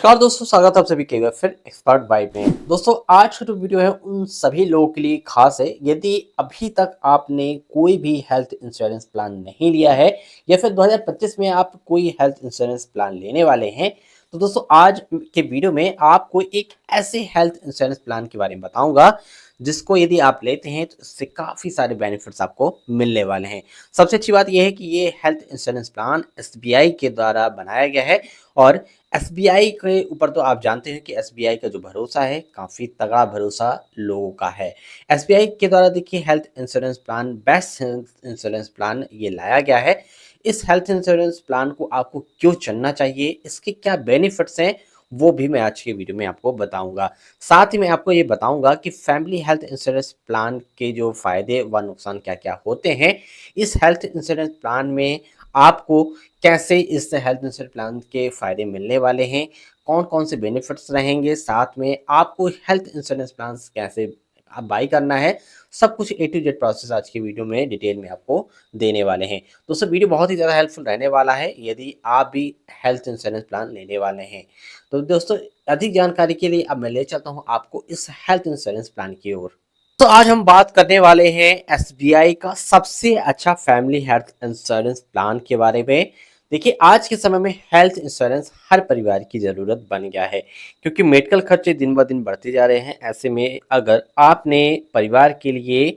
नमस्कार दोस्तों, स्वागत है आप सभी के फिर एक्सपर्ट वाइब में। दोस्तों आज का जो वीडियो है उन सभी लोगों के लिए खास है यदि अभी तक आपने कोई भी हेल्थ इंश्योरेंस प्लान नहीं लिया है या फिर 2025 में आप कोई हेल्थ इंश्योरेंस प्लान लेने वाले हैं। तो दोस्तों आज के वीडियो में आपको एक ऐसे हेल्थ इंश्योरेंस प्लान के बारे में बताऊंगा जिसको यदि आप लेते हैं तो इससे काफ़ी सारे बेनिफिट्स आपको मिलने वाले हैं। सबसे अच्छी बात यह है कि ये हेल्थ इंश्योरेंस प्लान एसबीआई के द्वारा बनाया गया है और एसबीआई के ऊपर तो आप जानते हैं कि एसबीआई का जो भरोसा है काफ़ी तगड़ा भरोसा लोगों का है। एसबीआई के द्वारा देखिए health insurance plan best health insurance plan ये लाया गया है। इस हेल्थ इंश्योरेंस प्लान को आपको क्यों चुनना चाहिए, इसके क्या बेनिफिट्स हैं, वो भी मैं आज के वीडियो में आपको बताऊंगा। साथ ही मैं आपको ये बताऊंगा कि फैमिली हेल्थ इंश्योरेंस प्लान के जो फायदे व नुकसान क्या क्या होते हैं। इस हेल्थ इंश्योरेंस प्लान में आपको कैसे इस हेल्थ इंश्योरेंस प्लान के फ़ायदे मिलने वाले हैं, कौन-कौन से बेनिफिट्स रहेंगे, साथ में आपको हेल्थ इंश्योरेंस प्लान कैसे बाय करना है, सब कुछ ए टू जेड प्रोसेस आज की वीडियो में डिटेल में आपको देने वाले हैं। दोस्तों वीडियो बहुत ही ज़्यादा हेल्पफुल रहने वाला है यदि आप भी हेल्थ इंश्योरेंस प्लान लेने वाले हैं। तो दोस्तों अधिक जानकारी के लिए अब मैं ले चलता हूँ आपको इस हेल्थ इंश्योरेंस प्लान की ओर। तो आज हम बात करने वाले हैं एसबीआई का सबसे अच्छा फैमिली हेल्थ इंश्योरेंस प्लान के बारे में। देखिए आज के समय में हेल्थ इंश्योरेंस हर परिवार की ज़रूरत बन गया है क्योंकि मेडिकल खर्चे दिन ब दिन बढ़ते जा रहे हैं। ऐसे में अगर आपने परिवार के लिए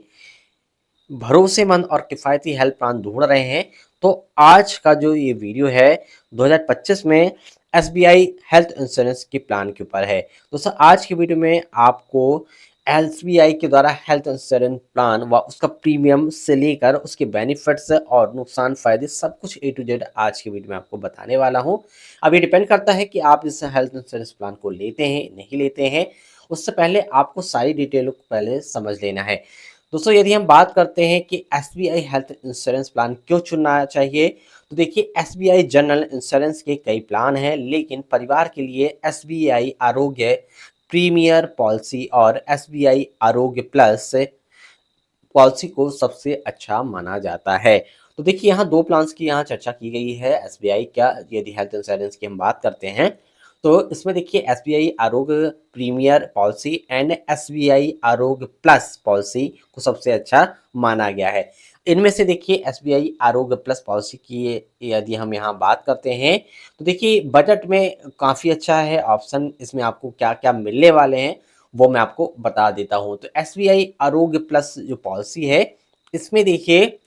भरोसेमंद और किफ़ायती हेल्थ प्लान ढूंढ रहे हैं तो आज का जो ये वीडियो है 2025 में एसबीआई हेल्थ इंश्योरेंस के प्लान के ऊपर है। दोस्तों आज के वीडियो में आपको एसबीआई के द्वारा हेल्थ इंश्योरेंस प्लान व उसका प्रीमियम से लेकर उसके बेनिफिट्स और नुकसान फायदे सब कुछ ए टू जेड आज के वीडियो में आपको बताने वाला हूँ। अब ये डिपेंड करता है कि आप इस हेल्थ इंश्योरेंस प्लान को लेते हैं नहीं लेते हैं। उससे पहले आपको सारी डिटेलों को पहले समझ लेना है। दोस्तों यदि हम बात करते हैं कि एसबीआई हेल्थ इंश्योरेंस प्लान क्यों चुनना चाहिए, तो देखिए एसबीआई जनरल इंश्योरेंस के कई प्लान हैं लेकिन परिवार के लिए एसबीआई आरोग्य प्रीमियर पॉलिसी और एसबीआई आरोग्य प्लस पॉलिसी को सबसे अच्छा माना जाता है। तो देखिए यहाँ दो प्लान्स की यहाँ चर्चा की गई है एसबीआई का। यदि हेल्थ इंश्योरेंस की हम बात करते हैं तो इसमें देखिए एसबीआई आरोग्य प्रीमियर पॉलिसी एंड एसबीआई आरोग्य प्लस पॉलिसी को सबसे अच्छा माना गया है। इनमें से देखिए एसबीआई आरोग्य प्लस पॉलिसी की यदि हम यहाँ बात करते हैं तो देखिए बजट में काफ़ी अच्छा है ऑप्शन। इसमें आपको क्या क्या मिलने वाले हैं वो मैं आपको बता देता हूँ। तो एसबीआई आरोग्य प्लस जो पॉलिसी है इसमें देखिए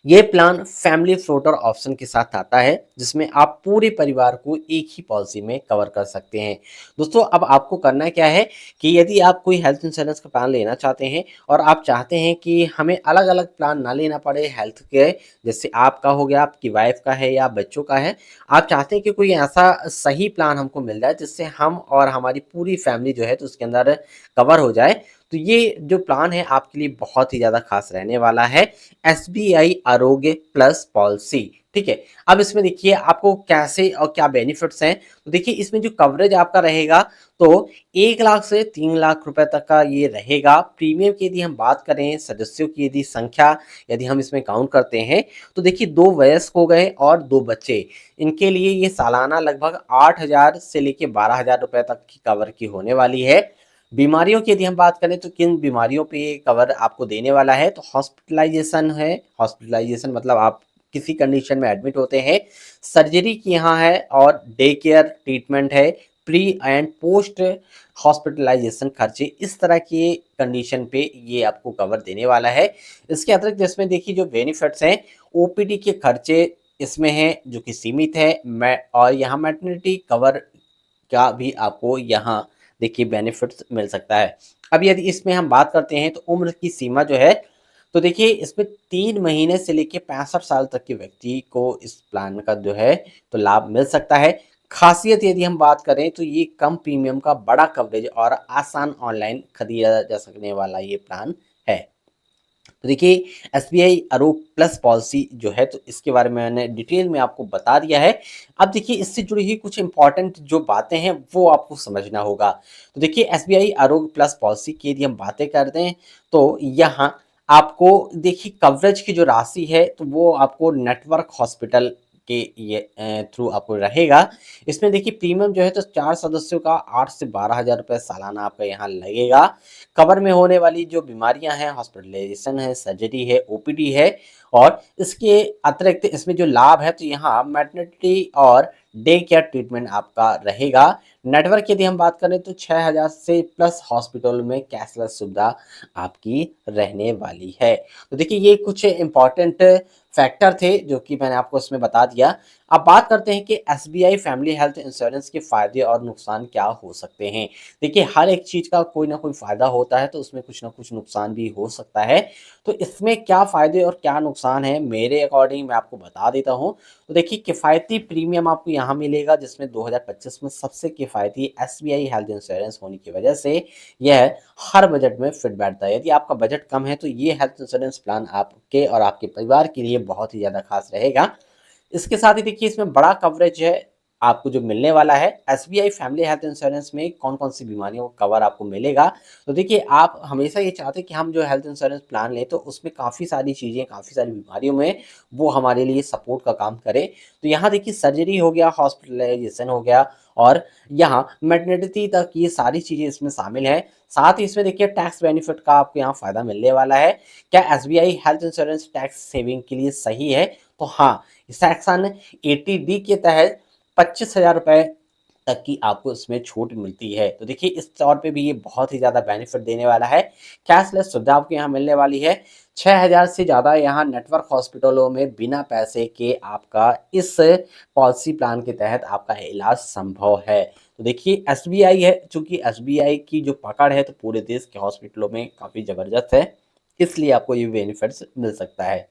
ये प्लान फैमिली फ्लोटर ऑप्शन के साथ आता है जिसमें आप पूरे परिवार को एक ही पॉलिसी में कवर कर सकते हैं। दोस्तों अब आपको करना क्या है कि यदि आप कोई हेल्थ इंश्योरेंस का प्लान लेना चाहते हैं और आप चाहते हैं कि हमें अलग अलग प्लान ना लेना पड़े हेल्थ के, जैसे आपका हो गया, आपकी वाइफ का है या बच्चों का है, आप चाहते हैं कि कोई ऐसा सही प्लान हमको मिल जाए जिससे हम और हमारी पूरी फैमिली जो है तो उसके अंदर कवर हो जाए, तो ये जो प्लान है आपके लिए बहुत ही ज़्यादा खास रहने वाला है, एसबीआई आरोग्य प्लस पॉलिसी। ठीक है, अब इसमें देखिए आपको कैसे और क्या बेनिफिट्स हैं। तो देखिए इसमें जो कवरेज आपका रहेगा तो 1 लाख से 3 लाख रुपए तक का ये रहेगा। प्रीमियम की यदि हम बात करें, सदस्यों की यदि संख्या यदि हम इसमें काउंट करते हैं तो देखिए 2 वयस्क हो गए और 2 बच्चे, इनके लिए ये सालाना लगभग 8,000 से लेके 12,000 रुपए तक की कवर की होने वाली है। बीमारियों की यदि हम बात करें तो किन बीमारियों पे ये कवर आपको देने वाला है, तो हॉस्पिटलाइजेशन है। हॉस्पिटलाइजेशन मतलब आप किसी कंडीशन में एडमिट होते हैं, सर्जरी की यहाँ है और डे केयर ट्रीटमेंट है, प्री एंड पोस्ट हॉस्पिटलाइजेशन खर्चे, इस तरह के कंडीशन पे ये आपको कवर देने वाला है। इसके अतिरिक्त इसमें देखिए जो बेनिफिट्स हैं, ओपीडी के खर्चे इसमें हैं जो कि सीमित है। मैं और यहाँ मैटरनिटी कवर का भी आपको यहाँ देखिए बेनिफिट्स मिल सकता है। अब यदि इसमें हम बात करते हैं तो उम्र की सीमा जो है, तो देखिए इसमें 3 महीने से लेके 65 साल तक के व्यक्ति को इस प्लान का जो है तो लाभ मिल सकता है। खासियत यदि हम बात करें तो ये कम प्रीमियम का बड़ा कवरेज और आसान ऑनलाइन खरीदा जा सकने वाला ये प्लान है। तो देखिए एसबीआई आरोग्य प्लस पॉलिसी जो है तो इसके बारे में मैंने डिटेल में आपको बता दिया है। अब देखिए इससे जुड़ी हुई कुछ इंपॉर्टेंट जो बातें हैं वो आपको समझना होगा। तो देखिए एसबीआई आरोग्य प्लस पॉलिसी की यदि हम बातें करते हैं तो यहाँ आपको देखिए कवरेज की जो राशि है तो वो आपको नेटवर्क हॉस्पिटल के ये थ्रू आपको रहेगा। इसमें देखिए प्रीमियम जो है तो 4 सदस्यों का 8 से 12,000 रुपए सालाना आपका यहाँ लगेगा। कवर में होने वाली जो बीमारियाँ हैं, हॉस्पिटलाइज़ेशन है, सर्जरी है, ओपीडी है और इसके अतिरिक्त इसमें जो लाभ है तो यहाँ मैटरनिटी और डे केयर ट्रीटमेंट आपका रहेगा। नेटवर्क की यदि हम बात करें तो 6,000 से प्लस हॉस्पिटल में कैशलेस सुविधा आपकी रहने वाली है। तो देखिए ये कुछ इम्पोर्टेंट फैक्टर थे जो कि मैंने आपको इसमें बता दिया। अब बात करते हैं कि एसबीआई फैमिली हेल्थ इंश्योरेंस के फ़ायदे और नुकसान क्या हो सकते हैं। देखिए हर एक चीज़ का कोई ना कोई फ़ायदा होता है तो उसमें कुछ ना कुछ नुकसान भी हो सकता है। तो इसमें क्या फ़ायदे और क्या नुकसान है मेरे अकॉर्डिंग मैं आपको बता देता हूँ। तो देखिए किफ़ायती प्रीमियम आपको यहाँ मिलेगा जिसमें 2025 में सबसे किफ़ायती एसबीआई हेल्थ इंश्योरेंस होने की वजह से यह हर बजट में फिट बैठता है। यदि आपका बजट कम है तो ये हेल्थ इंश्योरेंस प्लान आपके और आपके परिवार के लिए बहुत ही ज़्यादा खास रहेगा। इसके साथ ही देखिए इसमें बड़ा कवरेज है आपको जो मिलने वाला है। एसबीआई फैमिली हेल्थ इंश्योरेंस में कौन-कौन सी बीमारियों का कवर आपको मिलेगा। तो देखिए आप हमेशा ये चाहते हैं कि हम जो हेल्थ इंश्योरेंस प्लान लें तो उसमें काफ़ी सारी चीज़ें, काफ़ी सारी बीमारियों में वो हमारे लिए सपोर्ट का काम करे। तो यहाँ देखिए सर्जरी हो गया, हॉस्पिटलाइज़ेशन हो गया और यहाँ मैटरनिटी तक ये सारी चीज़ें इसमें शामिल हैं। साथ ही इसमें देखिए टैक्स बेनिफिट का आपको यहाँ फ़ायदा मिलने वाला है। क्या SBI health insurance tax saving के लिए सही है? तो हाँ, सेक्शन 80D के तहत 25,000 रुपए तक की आपको इसमें छूट मिलती है। तो देखिए इस तौर पे भी ये बहुत ही ज़्यादा बेनिफिट देने वाला है। कैशलेस सुविधा आपको यहाँ मिलने वाली है। 6,000 से ज़्यादा यहाँ नेटवर्क हॉस्पिटलों में बिना पैसे के आपका इस पॉलिसी प्लान के तहत आपका इलाज संभव है। तो देखिए एसबीआई है, चूँकि एसबीआई की जो पकड़ है तो पूरे देश के हॉस्पिटलों में काफ़ी ज़बरदस्त है, इसलिए आपको ये बेनिफिट्स मिल सकता है।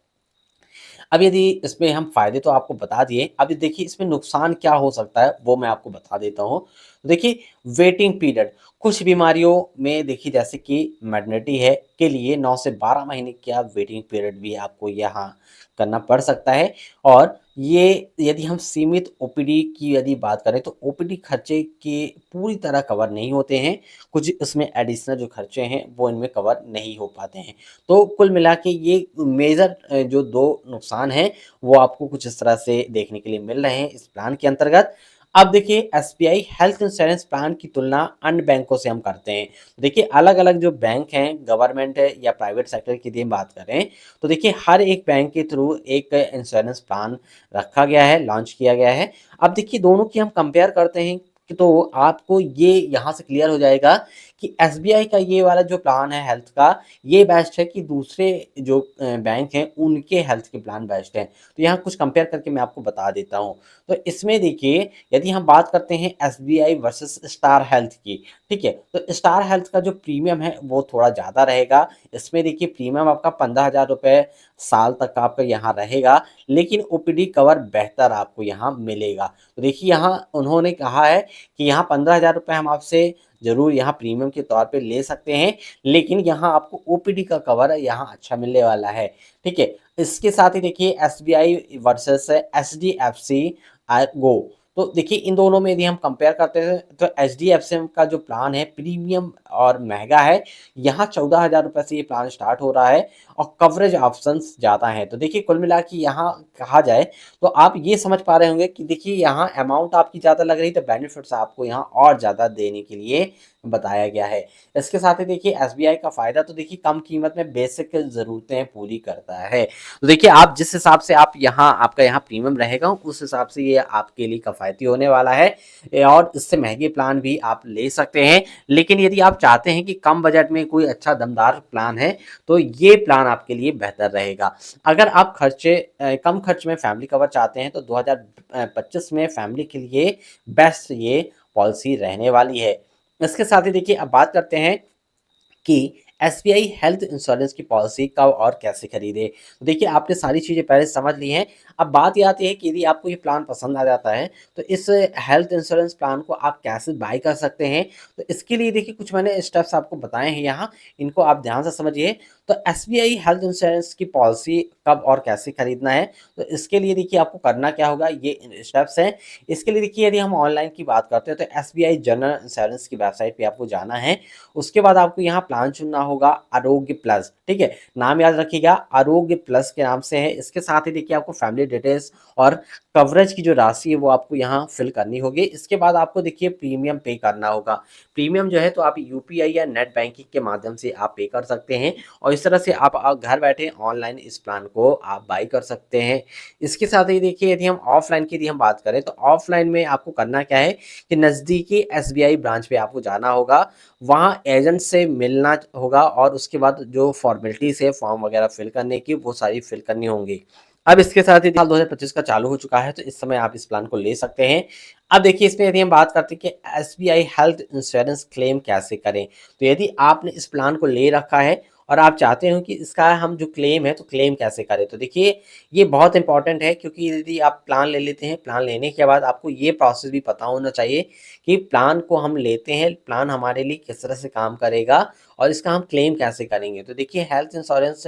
अब यदि इसमें हम फ़ायदे तो आपको बता दिए, अब देखिए इसमें नुकसान क्या हो सकता है, वो मैं आपको बता देता हूँ। तो देखिए वेटिंग पीरियड, कुछ बीमारियों में देखिए जैसे कि मैटरनिटी है, के लिए 9 से 12 महीने का वेटिंग पीरियड भी आपको यहाँ करना पड़ सकता है और ये यदि हम सीमित ओपीडी की यदि बात करें तो ओपीडी खर्चे के पूरी तरह कवर नहीं होते हैं। कुछ इसमें एडिशनल जो खर्चे हैं, वो इनमें कवर नहीं हो पाते हैं। तो कुल मिला के ये मेजर जो 2 नुकसान हैं, वो आपको कुछ इस तरह से देखने के लिए मिल रहे हैं इस प्लान के अंतर्गत। अब देखिए एसबीआई हेल्थ इंश्योरेंस प्लान की तुलना अन्य बैंकों से हम करते हैं। देखिए अलग-अलग जो बैंक हैं, गवर्नमेंट है या प्राइवेट सेक्टर की यदि हम बात करें, तो देखिए हर एक बैंक के थ्रू एक इंश्योरेंस प्लान रखा गया है, लॉन्च किया गया है। अब देखिए दोनों की हम कंपेयर करते हैं कि तो आपको ये यहाँ से क्लियर हो जाएगा कि एसबीआई का ये वाला जो प्लान है हेल्थ का, ये बेस्ट है कि दूसरे जो बैंक हैं उनके हेल्थ के प्लान बेस्ट हैं। तो यहाँ कुछ कंपेयर करके मैं आपको बता देता हूँ। तो इसमें देखिए यदि हम बात करते हैं एसबीआई वर्सेस स्टार हेल्थ की, ठीक है? तो स्टार हेल्थ का जो प्रीमियम है वो थोड़ा ज़्यादा रहेगा। इसमें देखिए प्रीमियम आपका 15,000 रुपए साल तक का आपका यहाँ रहेगा, लेकिन ओपीडी कवर बेहतर आपको यहाँ मिलेगा। तो देखिए यहाँ उन्होंने कहा है कि यहाँ 15,000 रुपए हम आपसे ज़रूर यहाँ प्रीमियम के तौर पे ले सकते हैं, लेकिन यहाँ आपको ओपीडी का कवर यहाँ अच्छा मिलने वाला है, ठीक है? इसके साथ ही देखिए एसबीआई वर्सेस एचडीएफसी गो, तो देखिए इन दोनों में यदि हम कंपेयर करते हैं तो एचडीएफसी का जो प्लान है प्रीमियम और महँगा है। यहाँ 14,000 रुपए से ये प्लान स्टार्ट हो रहा है और कवरेज ऑप्शंस ज़्यादा हैं। तो देखिए कुल मिला के यहाँ कहा जाए तो आप ये समझ पा रहे होंगे कि देखिए यहाँ अमाउंट आपकी ज़्यादा लग रही है तो बेनिफिट्स आपको यहाँ और ज़्यादा देने के लिए बताया गया है। इसके साथ ही देखिए एसबीआई का फ़ायदा तो देखिए कम कीमत में बेसिक ज़रूरतें पूरी करता है। तो देखिए आप जिस हिसाब से आप यहाँ आपका यहाँ प्रीमियम रहेगा उस हिसाब से ये आपके लिए किफ़ायती होने वाला है और इससे महँगे प्लान भी आप ले सकते हैं। लेकिन यदि आप चाहते हैं कि कम बजट में कोई अच्छा दमदार प्लान है, तो ये प्लान आपके लिए बेहतर रहेगा। अगर आप कम खर्च में फैमिली कवर चाहते हैं तो 2025 में फैमिली के लिए बेस्ट ये पॉलिसी रहने वाली है। इसके साथ ही देखिए अब बात करते हैं कि एसबीआई हेल्थ इंश्योरेंस की पॉलिसी कब और कैसे खरीदें। तो देखिए आपने सारी चीज़ें पहले समझ ली हैं। अब बात ये आती है कि यदि आपको ये प्लान पसंद आ जाता है, तो इस हेल्थ इंश्योरेंस प्लान को आप कैसे बाय कर सकते हैं। तो इसके लिए देखिए कुछ मैंने स्टेप्स आपको बताए हैं यहाँ, इनको आप ध्यान से समझिए। तो एसबीआई हेल्थ इंश्योरेंस की पॉलिसी कब और कैसे खरीदना है, तो इसके लिए देखिए आपको करना क्या होगा, ये स्टेप्स हैं। इसके लिए देखिए यदि हम ऑनलाइन की बात करते हैं तो एसबीआई जनरल इंश्योरेंस की वेबसाइट पे आपको जाना है। उसके बाद आपको यहाँ प्लान चुनना होगा आरोग्य प्लस, ठीक है? नाम याद रखिएगा आरोग्य प्लस के नाम से है। इसके साथ ही देखिए आपको फैमिली डिटेल्स और कवरेज की जो राशि है वो आपको यहाँ फिल करनी होगी। इसके बाद आपको देखिए प्रीमियम पे करना होगा। प्रीमियम जो है तो आप यूपीआई या नेट बैंकिंग के माध्यम से आप पे कर सकते हैं और इस तरह से आप घर बैठे ऑनलाइन इस प्लान को आप बाई कर सकते हैं। इसके साथ ही देखिए यदि हम ऑफलाइन की यदि हम बात करें तो ऑफलाइन में आपको करना क्या है कि नज़दीकी एसबीआई ब्रांच पे आपको जाना होगा, वहाँ एजेंट से मिलना होगा और उसके बाद जो फॉर्मेलिटीज़ है फॉर्म वगैरह फिल करने की वो सारी फिल करनी होंगी। अब इसके साथ ही साल 2025 का चालू हो चुका है तो इस समय आप इस प्लान को ले सकते हैं। अब देखिए इसमें यदि हम बात करते हैं कि एसबीआई हेल्थ इंश्योरेंस क्लेम कैसे करें, तो यदि आपने इस प्लान को ले रखा है और आप चाहते हो कि इसका हम जो क्लेम है तो क्लेम कैसे करें, तो देखिए ये बहुत इंपॉर्टेंट है क्योंकि यदि आप प्लान ले लेते हैं, प्लान लेने के बाद आपको ये प्रोसेस भी पता होना चाहिए कि प्लान को हम लेते हैं, प्लान हमारे लिए किस तरह से काम करेगा और इसका हम क्लेम कैसे करेंगे। तो देखिए हेल्थ इंश्योरेंस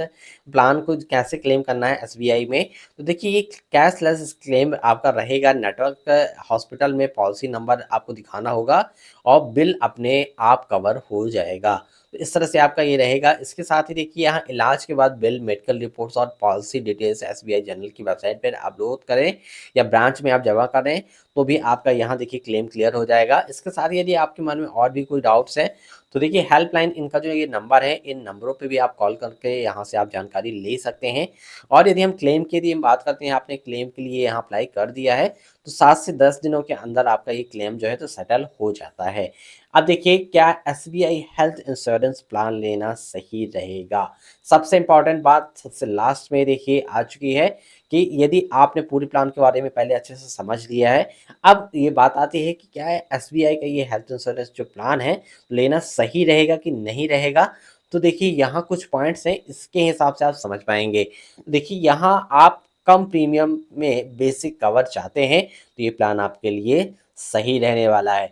प्लान को कैसे क्लेम करना है एसबीआई में, तो देखिए ये कैशलेस क्लेम आपका रहेगा। नेटवर्क हॉस्पिटल में पॉलिसी नंबर आपको दिखाना होगा और बिल अपने आप कवर हो जाएगा। तो इस तरह से आपका ये रहेगा। इसके साथ ही देखिए यहाँ इलाज के बाद बिल, मेडिकल रिपोर्ट्स और पॉलिसी डिटेल्स एसबीआई जनरल की वेबसाइट पर अपलोड करें या ब्रांच में आप जमा करें तो भी आपका यहाँ देखिए क्लेम क्लियर हो जाएगा। इसके साथ यदि आपके मन में और भी कोई डाउट्स हैं तो देखिए हेल्पलाइन इनका जो ये नंबर है, इन नंबरों पे भी आप कॉल करके यहाँ से आप जानकारी ले सकते हैं। और यदि हम क्लेम की यदि हम बात करते हैं, आपने क्लेम के लिए यहाँ अप्लाई कर दिया है तो 7 से 10 दिनों के अंदर आपका ये क्लेम जो है तो सेटल हो जाता है। अब देखिए क्या एसबीआई हेल्थ इंश्योरेंस प्लान लेना सही रहेगा? सबसे इम्पोर्टेंट बात सबसे लास्ट में देखिए आ चुकी है कि यदि आपने पूरे प्लान के बारे में पहले अच्छे से समझ लिया है, अब ये बात आती है कि क्या एसबीआई का ये हेल्थ इंश्योरेंस जो प्लान है लेना सही रहेगा कि नहीं रहेगा। तो देखिए यहाँ कुछ पॉइंट्स हैं, इसके हिसाब से आप समझ पाएंगे। देखिए यहाँ आप कम प्रीमियम में बेसिक कवर चाहते हैं तो ये प्लान आपके लिए सही रहने वाला है।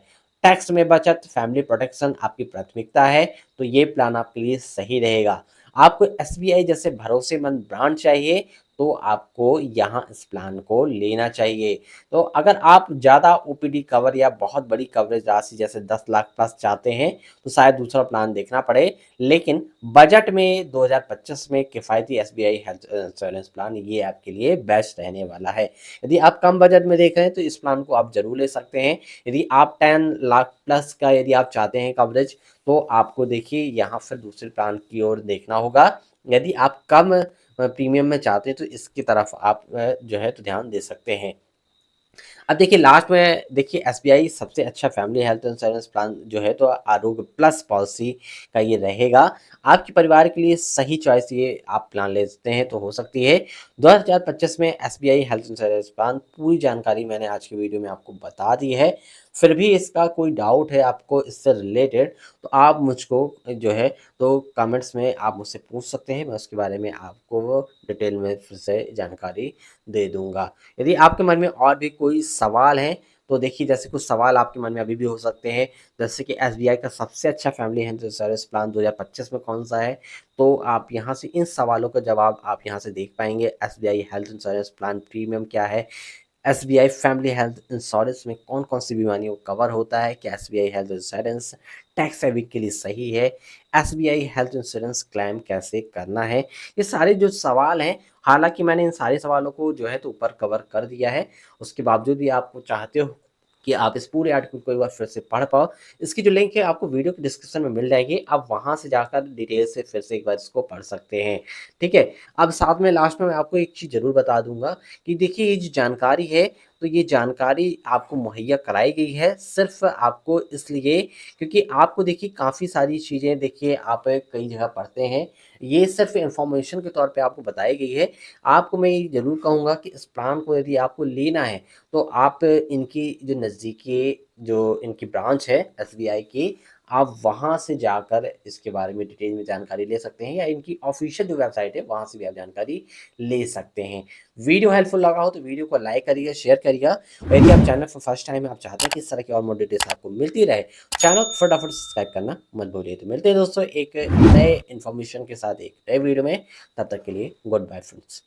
टैक्स में बचत, फैमिली प्रोटेक्शन आपकी प्राथमिकता है तो ये प्लान आपके लिए सही रहेगा। आपको एसबीआई जैसे भरोसेमंद ब्रांड चाहिए तो आपको यहाँ इस प्लान को लेना चाहिए। तो अगर आप ज़्यादा ओपीडी कवर या बहुत बड़ी कवरेज राशि जैसे 10 लाख प्लस चाहते हैं तो शायद दूसरा प्लान देखना पड़े, लेकिन बजट में 2025 में किफ़ायती एसबीआई हेल्थ इंश्योरेंस प्लान ये आपके लिए बेस्ट रहने वाला है। यदि आप कम बजट में देख रहे हैं तो इस प्लान को आप ज़रूर ले सकते हैं। यदि आप 10 लाख प्लस का यदि आप चाहते हैं कवरेज तो आपको देखिए यहाँ फिर दूसरे प्लान की ओर देखना होगा। यदि आप कम प्रीमियम में चाहते हैं तो इसकी तरफ आप जो है तो ध्यान दे सकते हैं। अब देखिए लास्ट में देखिए एसबीआई सबसे अच्छा फैमिली हेल्थ इंश्योरेंस प्लान जो है तो आरोग्य प्लस पॉलिसी का ये रहेगा। आपके परिवार के लिए सही चॉइस ये आप प्लान ले सकते हैं तो हो सकती है। 2025 में एसबीआई हेल्थ इंश्योरेंस प्लान पूरी जानकारी मैंने आज की वीडियो में आपको बता दी है। फिर भी इसका कोई डाउट है आपको इससे रिलेटेड तो आप मुझको जो है तो कमेंट्स में आप मुझसे पूछ सकते हैं, मैं उसके बारे में आपको डिटेल में फिर से जानकारी दे दूंगा। यदि आपके मन में और भी कोई सवाल है तो देखिए जैसे कुछ सवाल आपके मन में अभी भी हो सकते हैं, जैसे कि एसबीआई का सबसे अच्छा फैमिली हेल्थ इंश्योरेंस प्लान 2025 में कौन सा है, तो आप यहाँ से इन सवालों का जवाब आप यहाँ से देख पाएंगे। SBI health insurance plan premium क्या है, एसबीआई फैमिली हेल्थ इंश्योरेंस में कौन कौन सी बीमारियों को कवर होता है, क्या SBI health insurance tax saving के लिए सही है, एसबीआई हेल्थ इंश्योरेंस क्लेम कैसे करना है। ये सारे जो सवाल हैं, हालांकि मैंने इन सारे सवालों को जो है तो ऊपर कवर कर दिया है, उसके बावजूद भी आपको चाहते हो कि आप इस पूरे आर्टिकल को एक बार फिर से पढ़ पाओ, इसकी जो लिंक है आपको वीडियो के डिस्क्रिप्शन में मिल जाएगी। आप वहां से जाकर डिटेल से फिर से एक बार इसको पढ़ सकते हैं। ठीक है। अब साथ में लास्ट में मैं आपको एक चीज़ जरूर बता दूंगा कि देखिए ये जो जानकारी है तो ये जानकारी आपको मुहैया कराई गई है सिर्फ आपको इसलिए क्योंकि आपको देखिए काफ़ी सारी चीज़ें देखिए आप कई जगह पढ़ते हैं, ये सिर्फ इंफॉर्मेशन के तौर पे आपको बताई गई है। आपको मैं ये ज़रूर कहूँगा कि इस प्लान को यदि आपको लेना है तो आप इनकी जो नज़दीकी जो इनकी ब्रांच है एसबीआई की, आप वहाँ से जाकर इसके बारे में डिटेल में जानकारी ले सकते हैं या इनकी ऑफिशियल जो वेबसाइट है वहाँ से भी आप जानकारी ले सकते हैं। वीडियो हेल्पफुल लगा हो तो वीडियो को लाइक करिएगा, शेयर करिएगा और यदि आप चैनल पर फर्स्ट टाइम आप चाहते हैं कि इस तरह की और मोर डिटेल्स आपको मिलती रहे, चैनल को फटाफट सब्सक्राइब करना मत भूलिए। तो मिलते हैं दोस्तों एक नए इन्फॉर्मेशन के साथ एक नए वीडियो में, तब तक के लिए गुड बाय फ्रेंड्स।